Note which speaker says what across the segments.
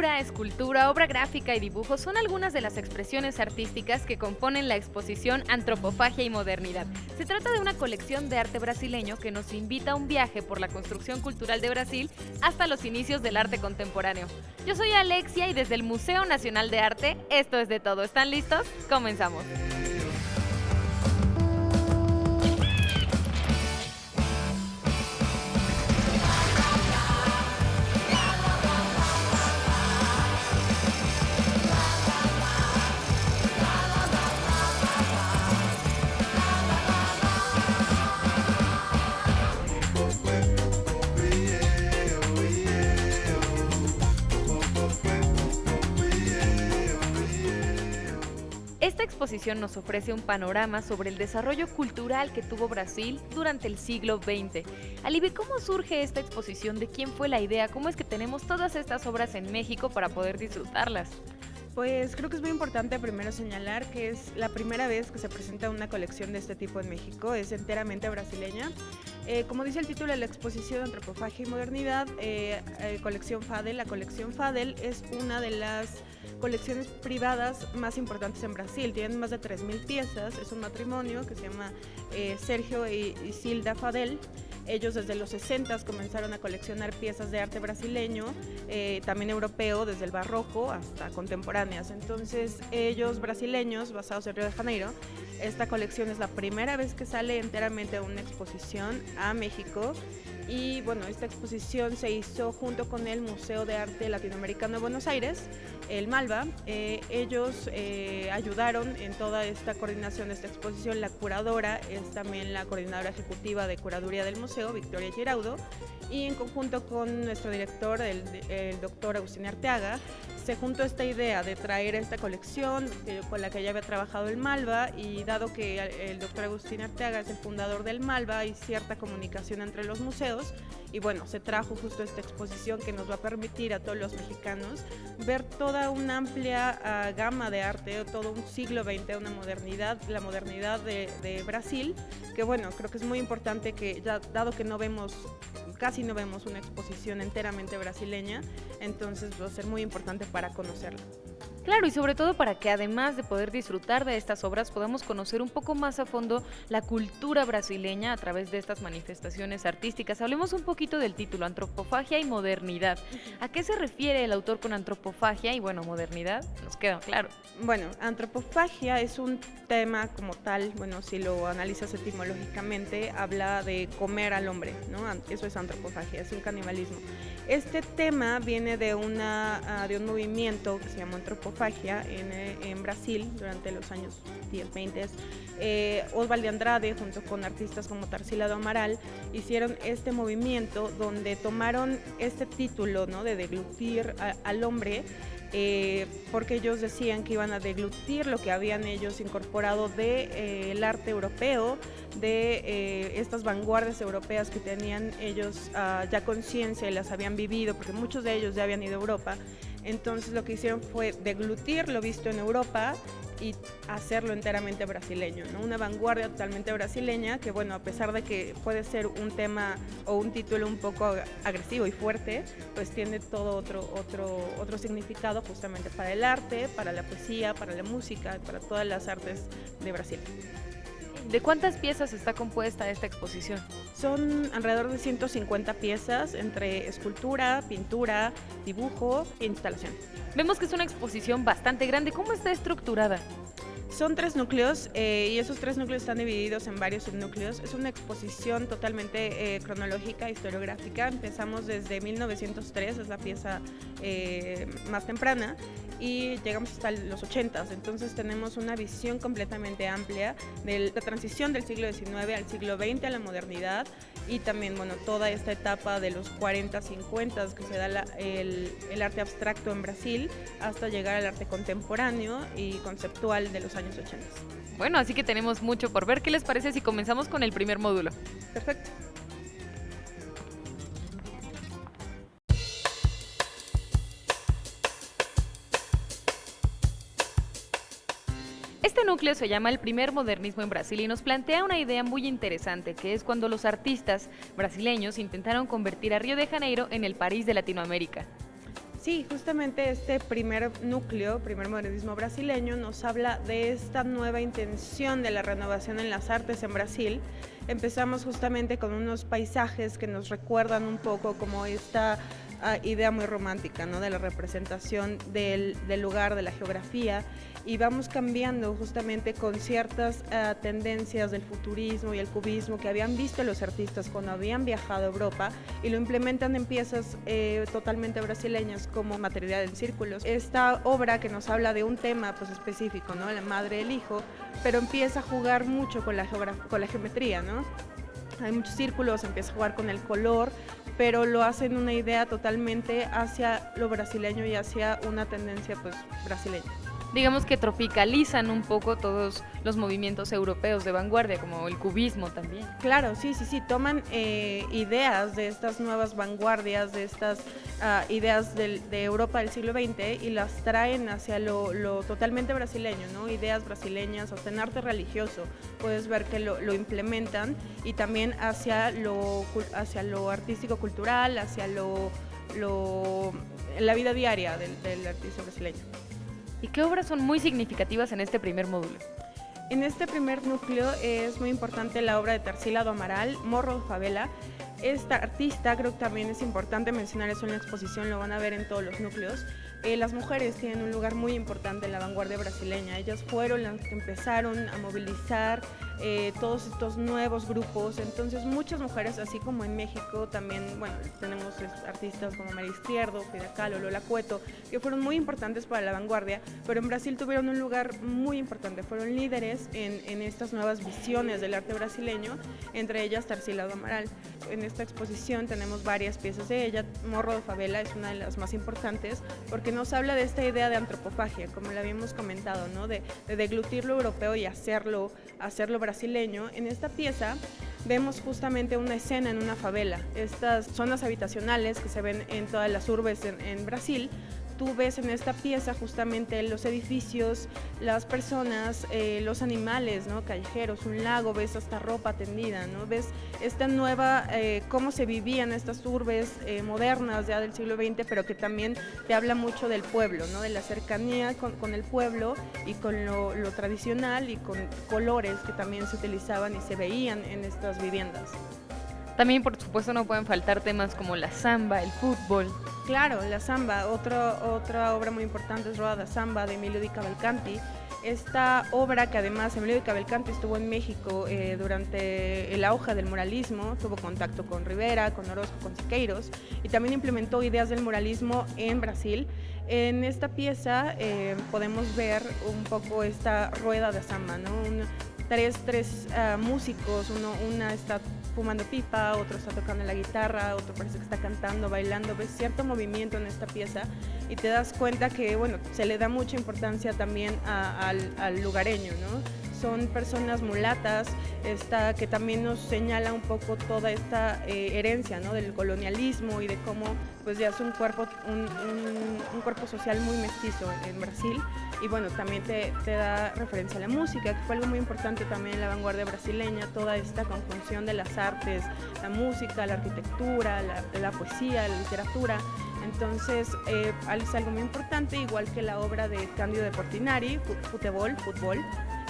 Speaker 1: Pintura, escultura, obra gráfica y dibujo son algunas de las expresiones artísticas que componen la exposición Antropofagia y Modernidad. Se trata de una colección de arte brasileño que nos invita a un viaje por la construcción cultural de Brasil hasta los inicios del arte contemporáneo. Yo soy Alexia y desde el Museo Nacional de Arte, esto es de todo. ¿Están listos? Comenzamos. Esta exposición nos ofrece un panorama sobre el desarrollo cultural que tuvo Brasil durante el siglo XX. Alibi, ¿cómo surge esta exposición? ¿De quién fue la idea? ¿Cómo es que tenemos todas estas obras en México para poder disfrutarlas?
Speaker 2: Pues creo que es muy importante primero señalar que es la primera vez que se presenta una colección de este tipo en México, es enteramente brasileña. Como dice el título de la exposición Antropofagia y Modernidad, colección Fadel. La colección Fadel es una de las colecciones privadas más importantes en Brasil, tienen más de 3,000 piezas, es un matrimonio que se llama Sergio y Zilda Fadel. Ellos desde los 60 comenzaron a coleccionar piezas de arte brasileño, también europeo, desde el barroco hasta contemporáneas. Entonces ellos brasileños, basados en Río de Janeiro, esta colección es la primera vez que sale enteramente una exposición a México. Y bueno, esta exposición se hizo junto con el Museo de Arte Latinoamericano de Buenos Aires, el MALBA. Ellos ayudaron en toda esta coordinación de esta exposición. La curadora es también la coordinadora ejecutiva de curaduría del museo, Victoria Giraudo, y en conjunto con nuestro director, el doctor Agustín Arteaga, se juntó esta idea de traer esta colección con la que ya había trabajado el MALBA, y dado que el doctor Agustín Arteaga es el fundador del MALBA, hay cierta comunicación entre los museos, y bueno, se trajo justo esta exposición que nos va a permitir a todos los mexicanos ver toda una amplia gama de arte, todo un siglo XX, una modernidad, la modernidad de Brasil, que bueno, creo que es muy importante que, ya, dado que casi no vemos una exposición enteramente brasileña, entonces va a ser muy importante para conocerla.
Speaker 1: Claro, y sobre todo para que además de poder disfrutar de estas obras, podamos conocer un poco más a fondo la cultura brasileña a través de estas manifestaciones artísticas. Hablemos un poquito del título, Antropofagia y Modernidad. ¿A qué se refiere el autor con antropofagia y, bueno, modernidad? Nos queda claro.
Speaker 2: Bueno, antropofagia es un tema como tal, bueno, si lo analizas etimológicamente, habla de comer al hombre, ¿no? Eso es antropofagia, es un canibalismo. Este tema viene de un movimiento que se llama antropofagia en Brasil durante los años 10, 20. Oswald de Andrade junto con artistas como Tarsila do Amaral hicieron este movimiento donde tomaron este título, ¿no?, de deglutir al hombre, porque ellos decían que iban a deglutir lo que habían ellos incorporado del arte europeo, de estas vanguardias europeas que tenían ellos ya conciencia y las habían vivido, porque muchos de ellos ya habían ido a Europa. Entonces lo que hicieron fue deglutir lo visto en Europa y hacerlo enteramente brasileño, ¿no? Una vanguardia totalmente brasileña que, bueno, a pesar de que puede ser un tema o un título un poco agresivo y fuerte, pues tiene todo otro significado justamente para el arte, para la poesía, para la música, para todas las artes de Brasil.
Speaker 1: ¿De cuántas piezas está compuesta esta exposición?
Speaker 2: Son alrededor de 150 piezas entre escultura, pintura, dibujo e instalación.
Speaker 1: Vemos que es una exposición bastante grande. ¿Cómo está estructurada?
Speaker 2: Son 3 núcleos y esos 3 núcleos están divididos en varios subnúcleos. Es una exposición totalmente cronológica, historiográfica. Empezamos desde 1903, es la pieza más temprana, y llegamos hasta los 80. Entonces tenemos una visión completamente amplia de la transición del siglo XIX al siglo XX, a la modernidad, y también, bueno, toda esta etapa de los 40, 50 que se da el arte abstracto en Brasil hasta llegar al arte contemporáneo y conceptual de los años 80.
Speaker 1: Bueno, así que tenemos mucho por ver. ¿Qué les parece si comenzamos con el primer módulo?
Speaker 2: Perfecto.
Speaker 1: Este núcleo se llama el primer modernismo en Brasil y nos plantea una idea muy interesante, que es cuando los artistas brasileños intentaron convertir a Río de Janeiro en el París de Latinoamérica.
Speaker 2: Sí, justamente este primer núcleo, primer modernismo brasileño, nos habla de esta nueva intención de la renovación en las artes en Brasil. Empezamos justamente con unos paisajes que nos recuerdan un poco como esta idea muy romántica, ¿no? De la representación del lugar, de la geografía, y vamos cambiando justamente con ciertas tendencias del futurismo y el cubismo que habían visto los artistas cuando habían viajado a Europa y lo implementan en piezas totalmente brasileñas como material en círculos. Esta obra que nos habla de un tema pues específico, ¿no? La madre y el hijo, pero empieza a jugar mucho con la geometría, ¿no? Hay muchos círculos, empieza a jugar con el color, pero lo hacen una idea totalmente hacia lo brasileño y hacia una tendencia pues brasileña.
Speaker 1: Digamos que tropicalizan un poco todos los movimientos europeos de vanguardia, como el cubismo también.
Speaker 2: Claro, sí, toman ideas de estas nuevas vanguardias, de estas ideas de Europa del siglo XX y las traen hacia lo totalmente brasileño, ¿no? Ideas brasileñas, hasta en arte religioso, puedes ver que lo implementan, y también hacia lo artístico-cultural, hacia la vida diaria del artista brasileño.
Speaker 1: ¿Y qué obras son muy significativas en este primer módulo?
Speaker 2: En este primer núcleo es muy importante la obra de Tarsila do Amaral, Morro de Favela. Esta artista, creo que también es importante mencionar eso en la exposición, lo van a ver en todos los núcleos. Las mujeres tienen un lugar muy importante en la vanguardia brasileña. Ellas fueron las que empezaron a movilizar todos estos nuevos grupos. Entonces muchas mujeres, así como en México también, bueno, tenemos artistas como María Izquierdo, Frida Kahlo, Lola Cueto, que fueron muy importantes para la vanguardia, pero en Brasil tuvieron un lugar muy importante, fueron líderes en estas nuevas visiones del arte brasileño, entre ellas Tarsila do Amaral. En esta exposición tenemos varias piezas de ella. Morro de Favela es una de las más importantes porque nos habla de esta idea de antropofagia, como la habíamos comentado, ¿no? de deglutir lo europeo y hacerlo brasileño. En esta pieza vemos justamente una escena en una favela, estas zonas habitacionales que se ven en todas las urbes en Brasil. Tú ves en esta pieza justamente los edificios, las personas, los animales, ¿no? Callejeros, un lago, ves hasta ropa tendida, ¿no? Ves esta nueva, cómo se vivían estas urbes modernas ya del siglo XX, pero que también te habla mucho del pueblo, ¿no? De la cercanía con el pueblo y con lo tradicional y con colores que también se utilizaban y se veían en estas viviendas.
Speaker 1: También, por supuesto, no pueden faltar temas como la samba, el fútbol.
Speaker 2: Claro, la samba, otra obra muy importante es Roda da Samba de Emilio di Cavalcanti. Esta obra que además Emilio di Cavalcanti estuvo en México durante el auge del muralismo, tuvo contacto con Rivera, con Orozco, con Siqueiros, y también implementó ideas del muralismo en Brasil. En esta pieza podemos ver un poco esta rueda de samba, ¿no? Tres músicos, una está fumando pipa, otro está tocando la guitarra, otro parece que está cantando, bailando. Ves cierto movimiento en esta pieza y te das cuenta que, bueno, se le da mucha importancia también al lugareño, ¿no? Son personas mulatas, que también nos señala un poco toda esta herencia, ¿no? Del colonialismo y de cómo pues ya es un cuerpo social muy mestizo en Brasil. Y bueno, también te da referencia a la música, que fue algo muy importante también en la vanguardia brasileña, toda esta conjunción de las artes, la música, la arquitectura, la poesía, la literatura. Entonces es algo muy importante, igual que la obra de Cândido de Portinari, Futebol,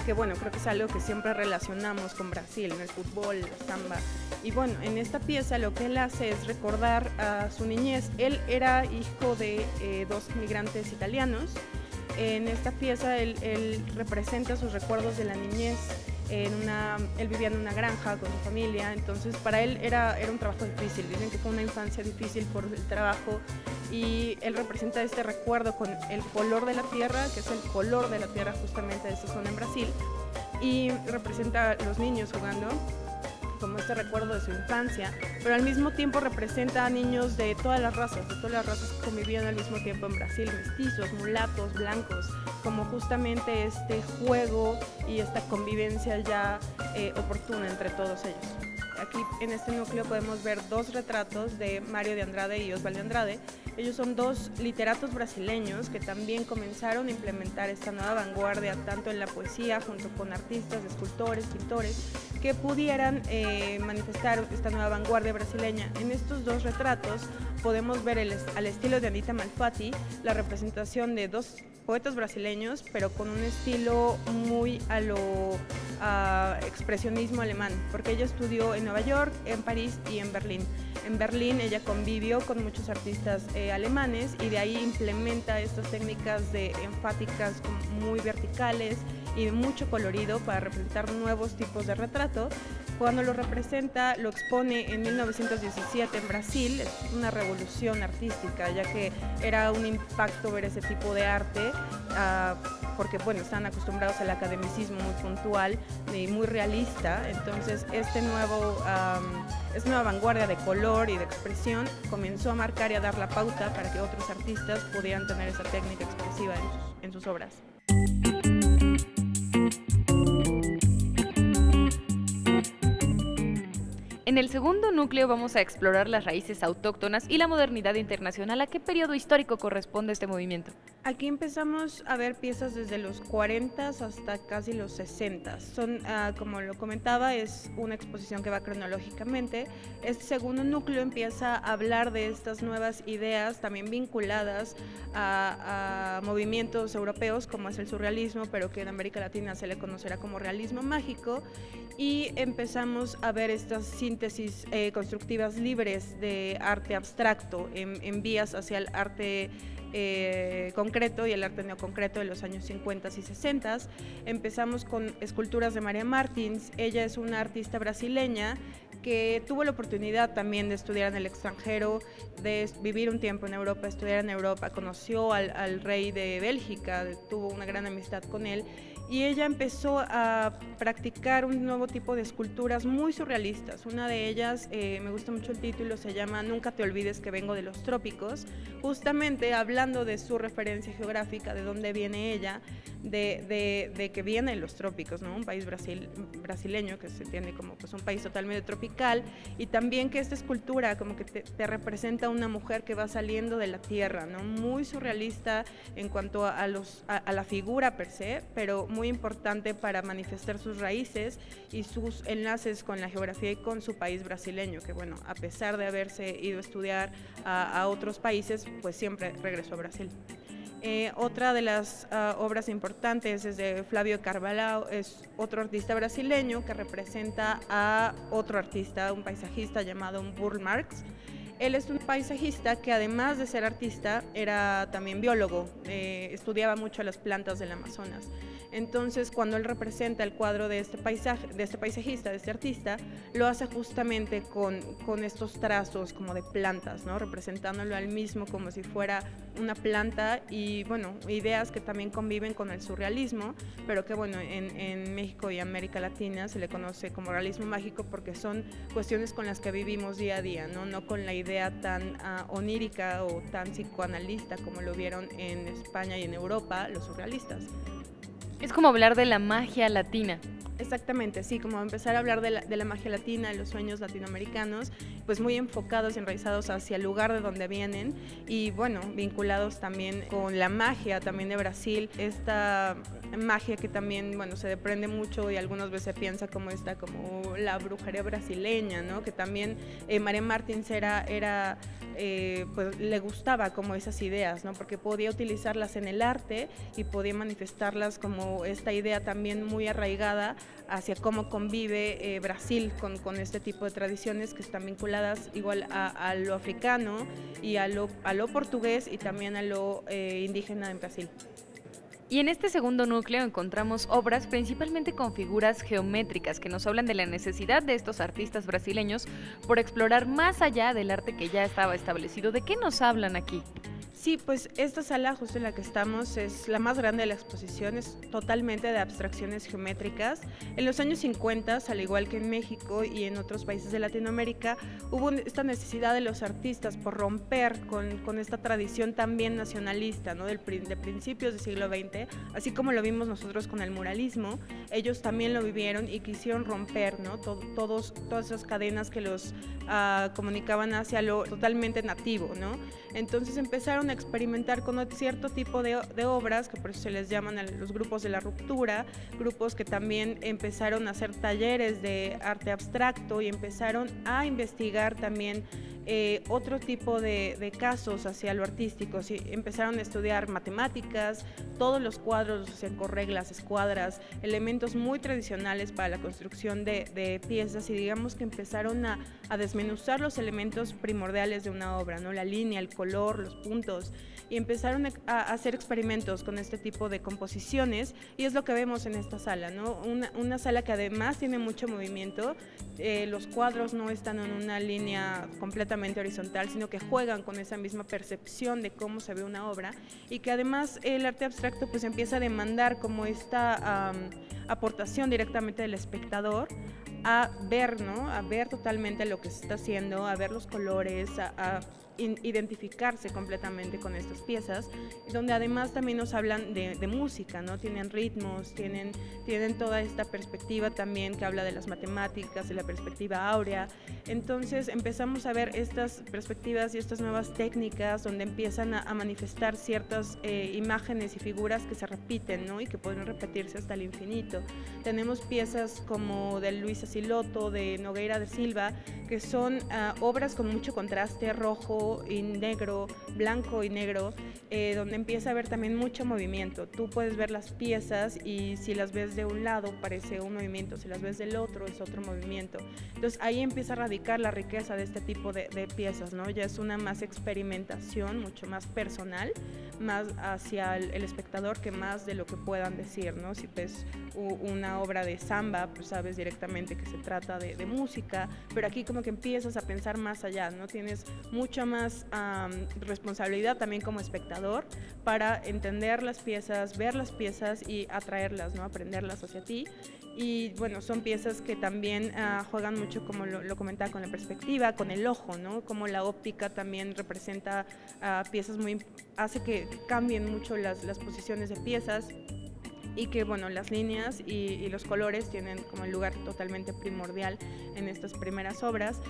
Speaker 2: que bueno, creo que es algo que siempre relacionamos con Brasil, en el fútbol, la samba. Y bueno, en esta pieza lo que él hace es recordar a su niñez. Él era hijo de dos migrantes italianos. En esta pieza él representa sus recuerdos de la niñez. Él vivía en una granja con su familia, entonces para él era un trabajo difícil. Dicen que fue una infancia difícil por el trabajo, y él representa este recuerdo con el color de la tierra, que es el color de la tierra justamente de esa zona en Brasil, y representa a los niños jugando como este recuerdo de su infancia, pero al mismo tiempo representa a niños de todas las razas que convivían al mismo tiempo en Brasil, mestizos, mulatos, blancos, como justamente este juego y esta convivencia ya oportuna entre todos ellos. Aquí en este núcleo podemos ver dos retratos de Mário de Andrade y Oswald de Andrade. Ellos son dos literatos brasileños que también comenzaron a implementar esta nueva vanguardia tanto en la poesía junto con artistas, escultores, pintores que pudieran manifestar esta nueva vanguardia brasileña. En estos dos retratos podemos ver al estilo de Anita Malfatti la representación de dos poetas brasileños, pero con un estilo muy a lo expresionismo alemán, porque ella estudió en Nueva York, en París y en Berlín. En Berlín ella convivió con muchos artistas alemanes y de ahí implementa estas técnicas enfáticas muy verticales y de mucho colorido para representar nuevos tipos de retrato. Cuando lo representa, lo expone en 1917 en Brasil. Es una revolución artística, ya que era un impacto ver ese tipo de arte, porque bueno, están acostumbrados al academicismo muy puntual y muy realista. Entonces esta nueva vanguardia de color y de expresión comenzó a marcar y a dar la pauta para que otros artistas pudieran tener esa técnica expresiva en sus obras.
Speaker 1: En el segundo núcleo vamos a explorar las raíces autóctonas y la modernidad internacional. ¿A qué periodo histórico corresponde este movimiento?
Speaker 2: Aquí empezamos a ver piezas desde los 40 hasta casi los 60. Como lo comentaba, es una exposición que va cronológicamente. Este segundo núcleo empieza a hablar de estas nuevas ideas, también vinculadas a movimientos europeos, como es el surrealismo, pero que en América Latina se le conocerá como realismo mágico. Y empezamos a ver estas síntesis constructivas libres de arte abstracto en vías hacia el arte concreto y el arte neoconcreto de los años 50 y 60. Empezamos con esculturas de Maria Martins. Ella es una artista brasileña que tuvo la oportunidad también de estudiar en el extranjero, de vivir un tiempo en Europa, estudiar en Europa, conoció al rey de Bélgica, tuvo una gran amistad con él, y ella empezó a practicar un nuevo tipo de esculturas muy surrealistas. Una de ellas, me gusta mucho el título, se llama Nunca te olvides que vengo de los trópicos, justamente hablando de su referencia geográfica, de dónde viene ella, de que viene de los trópicos, ¿no? Un país brasileño que se entiende como pues, un país totalmente tropical, y también que esta escultura como que te representa a una mujer que va saliendo de la tierra, ¿no? Muy surrealista en cuanto a la figura per se, pero muy importante para manifestar sus raíces y sus enlaces con la geografía y con su país brasileño, que bueno, a pesar de haberse ido a estudiar a otros países, pues siempre regresó a Brasil. Otra de las obras importantes es de Flávio Carvalho, es otro artista brasileño que representa a otro artista, un paisajista llamado Burle Marx. Él es un paisajista que además de ser artista era también biólogo, estudiaba mucho las plantas del Amazonas. Entonces, cuando él representa el cuadro de este paisajista, de este artista, lo hace justamente con estos trazos como de plantas, ¿no? Representándolo al mismo como si fuera una planta y, bueno, ideas que también conviven con el surrealismo, pero que, bueno, en México y América Latina se le conoce como realismo mágico porque son cuestiones con las que vivimos día a día, ¿no? No con la idea tan onírica o tan psicoanalista como lo vieron en España y en Europa los surrealistas.
Speaker 1: Es como hablar de la magia latina.
Speaker 2: Exactamente, sí, como empezar a hablar de la magia latina, de los sueños latinoamericanos, pues muy enfocados y enraizados hacia el lugar de donde vienen y bueno, vinculados también con la magia también de Brasil, esta magia que también, bueno, se desprende mucho y algunas veces se piensa como la brujería brasileña, ¿no? Que también Maria Martins pues le gustaba como esas ideas, ¿no? Porque podía utilizarlas en el arte y podía manifestarlas como esta idea también muy arraigada hacia cómo convive Brasil con este tipo de tradiciones que están vinculadas igual a lo africano y a lo portugués y también a lo indígena en Brasil.
Speaker 1: Y en este segundo núcleo encontramos obras principalmente con figuras geométricas que nos hablan de la necesidad de estos artistas brasileños por explorar más allá del arte que ya estaba establecido. ¿De qué nos hablan aquí?
Speaker 2: Sí, pues esta sala justo en la que estamos es la más grande de la exposición, es totalmente de abstracciones geométricas. En los años 50, al igual que en México y en otros países de Latinoamérica, hubo esta necesidad de los artistas por romper con esta tradición también nacionalista, ¿no? De principios del siglo XX, así como lo vimos nosotros con el muralismo, ellos también lo vivieron y quisieron romper, ¿no? Todas esas cadenas que los comunicaban hacia lo totalmente nativo, ¿no? Entonces empezaron a experimentar con cierto tipo de obras, que por eso se les llaman los grupos de la ruptura, grupos que también empezaron a hacer talleres de arte abstracto y empezaron a investigar también otro tipo de casos hacia lo artístico. Sí, empezaron a estudiar matemáticas, todos los cuadros los hacían con reglas, escuadras, elementos muy tradicionales para la construcción de piezas, y digamos que empezaron a desmenuzar los elementos primordiales de una obra, ¿no? La línea, el color, los puntos, y empezaron a hacer experimentos con este tipo de composiciones, y es lo que vemos en esta sala, ¿no? Una sala que además tiene mucho movimiento. Los cuadros no están en una línea completamente horizontal, sino que juegan con esa misma percepción de cómo se ve una obra, y que además el arte abstracto pues empieza a demandar como esta aportación directamente del espectador a ver, ¿no? A ver totalmente lo que se está haciendo, a ver los colores, a identificarse completamente con estas piezas, donde además también nos hablan de música, ¿no? Tienen ritmos, tienen toda esta perspectiva también que habla de las matemáticas, de la perspectiva áurea. Entonces empezamos a ver estas perspectivas y estas nuevas técnicas donde empiezan a manifestar ciertas imágenes y figuras que se repiten, ¿no? Y que pueden repetirse hasta el infinito. Tenemos piezas como de Luis Asiloto, de Nogueira de Silva, que son obras con mucho contraste, rojo y negro, blanco y negro, donde empieza a haber también mucho movimiento. Tú puedes ver las piezas y si las ves de un lado parece un movimiento, si las ves del otro es otro movimiento. Entonces ahí empieza a radicar la riqueza de este tipo de piezas, ¿no? Ya es una más experimentación, mucho más personal, más hacia el espectador que más de lo que puedan decir, ¿no? Si ves una obra de samba, pues sabes directamente que se trata de música, pero aquí como que empiezas a pensar más allá, ¿no? Tienes mucha más responsabilidad también como espectador para entender las piezas, ver las piezas y atraerlas, ¿no? Aprenderlas hacia ti. Y bueno, son piezas que también juegan mucho, como lo comentaba, con la perspectiva, con el ojo, ¿no? Como la óptica también representa piezas hace que cambien mucho las posiciones de piezas, y que bueno, las líneas y los colores tienen como el lugar totalmente primordial en estas primeras obras.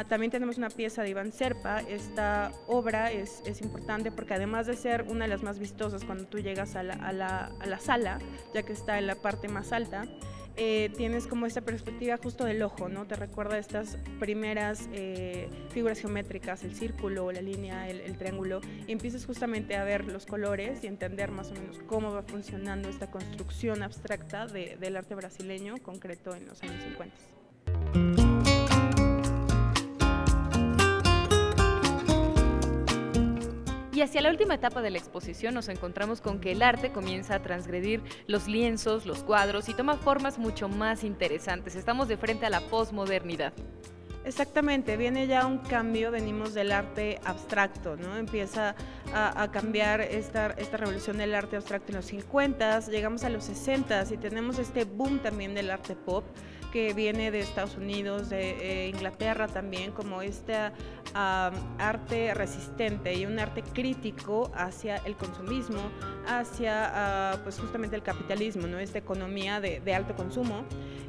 Speaker 2: También tenemos una pieza de Iván Serpa. Esta obra es importante porque además de ser una de las más vistosas cuando tú llegas a la sala, ya que está en la parte más alta, tienes como esta perspectiva justo del ojo, ¿no? Te recuerda estas primeras figuras geométricas, el círculo, la línea, el triángulo, y empiezas justamente a ver los colores y entender más o menos cómo va funcionando esta construcción abstracta del arte brasileño, concreto en los años 50.
Speaker 1: Y hacia la última etapa de la exposición nos encontramos con que el arte comienza a transgredir los lienzos, los cuadros y toma formas mucho más interesantes. Estamos de frente a la posmodernidad.
Speaker 2: Exactamente, viene ya un cambio, venimos del arte abstracto, ¿no? Empieza a cambiar esta revolución del arte abstracto en los 50s, llegamos a los 60s y tenemos este boom también del arte pop, que viene de Estados Unidos, de Inglaterra también, como este arte resistente y un arte crítico hacia el consumismo, hacia pues justamente el capitalismo, ¿no? Esta economía de alto consumo.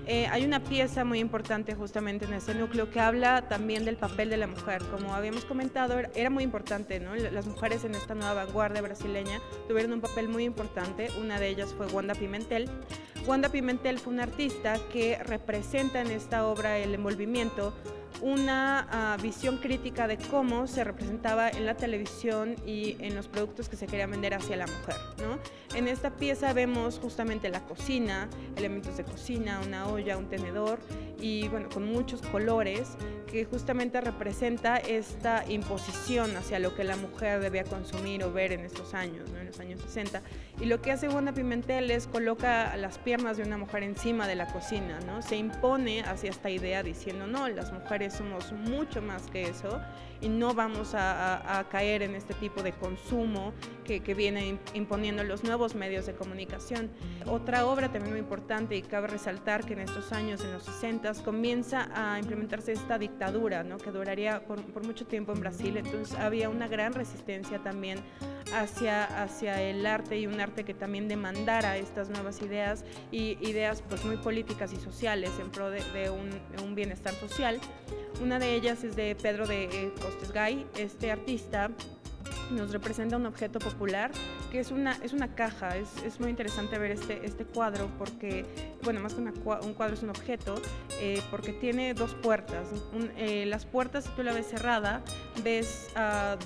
Speaker 2: Hay una pieza muy importante justamente en ese núcleo que habla también del papel de la mujer. Como habíamos comentado, era muy importante, ¿no? Las mujeres en esta nueva vanguardia brasileña tuvieron un papel muy importante. Una de ellas fue Wanda Pimentel. Wanda Pimentel fue una artista que representa en esta obra el envolvimiento, una visión crítica de cómo se representaba en la televisión y en los productos que se querían vender hacia la mujer, ¿no? En esta pieza vemos justamente la cocina, elementos de cocina, una olla, un tenedor y bueno, con muchos colores que justamente representa esta imposición hacia lo que la mujer debía consumir o ver en estos años, ¿no? En los años 60. Y lo que hace Wanda Pimentel es coloca las piernas de una mujer encima de la cocina, ¿no? Se impone hacia esta idea diciendo, no, las mujeres somos mucho más que eso, y no vamos a caer en este tipo de consumo que viene imponiendo los nuevos medios de comunicación. Otra obra también muy importante, y cabe resaltar que en estos años, en los 60, comienza a implementarse esta dictadura, ¿no?, que duraría por mucho tiempo en Brasil. Entonces había una gran resistencia también hacia el arte, y un arte que también demandara estas nuevas ideas, y ideas pues muy políticas y sociales en pro de un bienestar social. Una de ellas es de Pedro de Costesgay. Este artista nos representa un objeto popular que es una caja. Es muy interesante ver este cuadro porque, bueno, más que un cuadro es un objeto, porque tiene dos puertas. Las puertas, si tú la ves cerrada, ves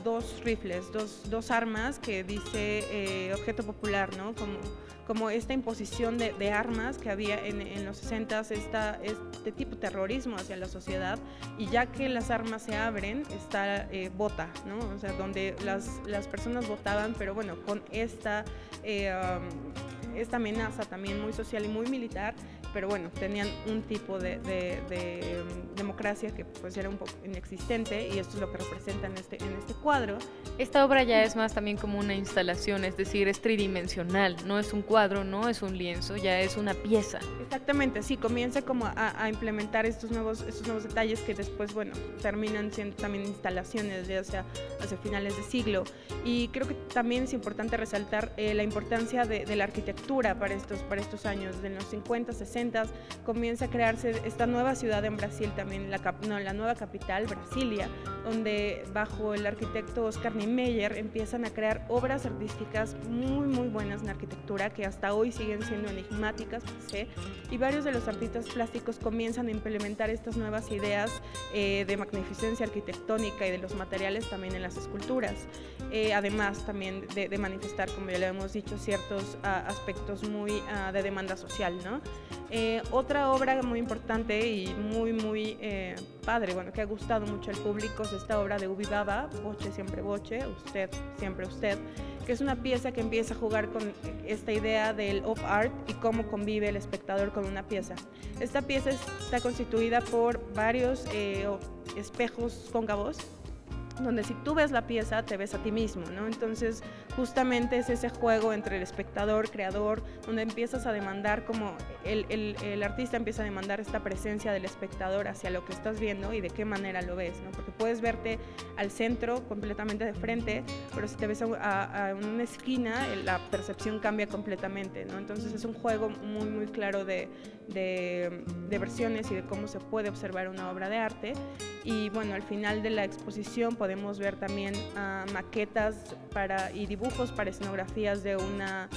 Speaker 2: dos rifles, dos armas que dice objeto popular, ¿no? Como esta imposición de armas que había en los 60, este tipo de terrorismo hacia la sociedad, y ya que las armas se abren, está vota, ¿no? O sea, donde las personas votaban, pero bueno, con esta amenaza también muy social y muy militar, pero bueno, tenían un tipo de democracia que pues era un poco inexistente, y esto es lo que representa en este cuadro.
Speaker 1: Esta obra ya es más también como una instalación, es decir, es tridimensional, no es un cuadro, no es un lienzo, ya es una pieza.
Speaker 2: Exactamente, sí, comienza como a implementar estos nuevos detalles que después, bueno, terminan siendo también instalaciones ya hacia finales de siglo. Y creo que también es importante resaltar la importancia de la arquitectura para estos años. De los 50, 60 comienza a crearse esta nueva ciudad en Brasil también, la nueva capital, Brasilia, donde bajo el arquitecto Oscar Niemeyer empiezan a crear obras artísticas muy, muy buenas en arquitectura, que hasta hoy siguen siendo enigmáticas, y varios de los artistas plásticos comienzan a implementar estas nuevas ideas de magnificencia arquitectónica y de los materiales también en las esculturas, además también de manifestar, como ya le hemos dicho, ciertos aspectos muy de demanda social, ¿no? Otra obra muy importante y muy, muy padre, bueno, que ha gustado mucho al público, es esta obra de Ubi Baba, Voce siempre Voce, usted siempre usted, que es una pieza que empieza a jugar con esta idea del op art y cómo convive el espectador con una pieza. Esta pieza está constituida por varios espejos cóncavos, donde si tú ves la pieza te ves a ti mismo, ¿no? Entonces justamente es ese juego entre el espectador, creador, donde empiezas a demandar, como el artista empieza a demandar esta presencia del espectador hacia lo que estás viendo y de qué manera lo ves, ¿no? Porque puedes verte al centro completamente de frente, pero si te ves a una esquina, la percepción cambia completamente, ¿no? Entonces es un juego muy, muy claro de versiones y de cómo se puede observar una obra de arte. Y bueno, al final de la exposición podemos ver también maquetas y dibujos para escenografías de una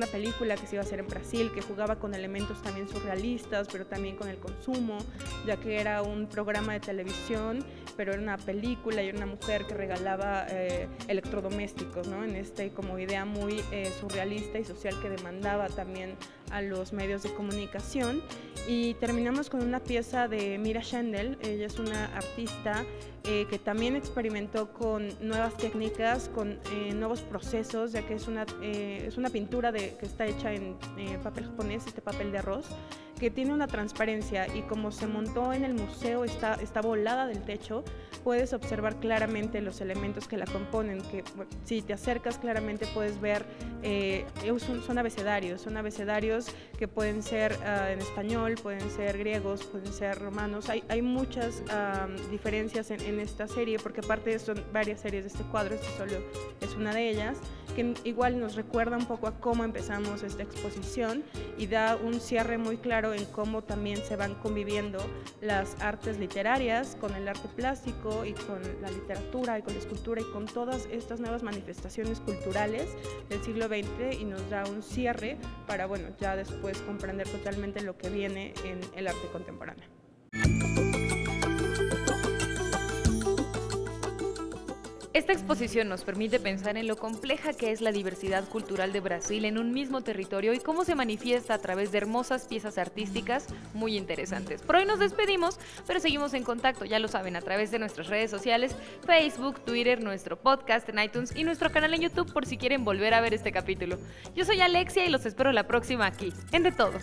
Speaker 2: película que se iba a hacer en Brasil, que jugaba con elementos también surrealistas, pero también con el consumo, ya que era un programa de televisión, pero era una película y era una mujer que regalaba electrodomésticos, ¿no? En como idea muy surrealista y social que demandaba también a los medios de comunicación. Y terminamos con una pieza de Mira Schendel. Ella es una artista que también experimentó con nuevas técnicas, con nuevos procesos, ya que es una pintura que está hecha en papel japonés, este papel de arroz, que tiene una transparencia, y como se montó en el museo, está volada del techo, puedes observar claramente los elementos que la componen, que bueno, si te acercas claramente puedes ver, son abecedarios que pueden ser en español, pueden ser griegos, pueden ser romanos. Hay muchas diferencias en esta serie, porque aparte son varias series de este cuadro, esto solo es una de ellas, que igual nos recuerda un poco a cómo empezamos esta exposición, y da un cierre muy claro en cómo también se van conviviendo las artes literarias con el arte plástico y con la literatura y con la escultura y con todas estas nuevas manifestaciones culturales del siglo XX, y nos da un cierre para, bueno, ya después comprender totalmente lo que viene en el arte contemporáneo.
Speaker 1: Esta exposición nos permite pensar en lo compleja que es la diversidad cultural de Brasil en un mismo territorio y cómo se manifiesta a través de hermosas piezas artísticas muy interesantes. Por hoy nos despedimos, pero seguimos en contacto, ya lo saben, a través de nuestras redes sociales, Facebook, Twitter, nuestro podcast en iTunes y nuestro canal en YouTube por si quieren volver a ver este capítulo. Yo soy Alexia y los espero la próxima aquí, en De Todo.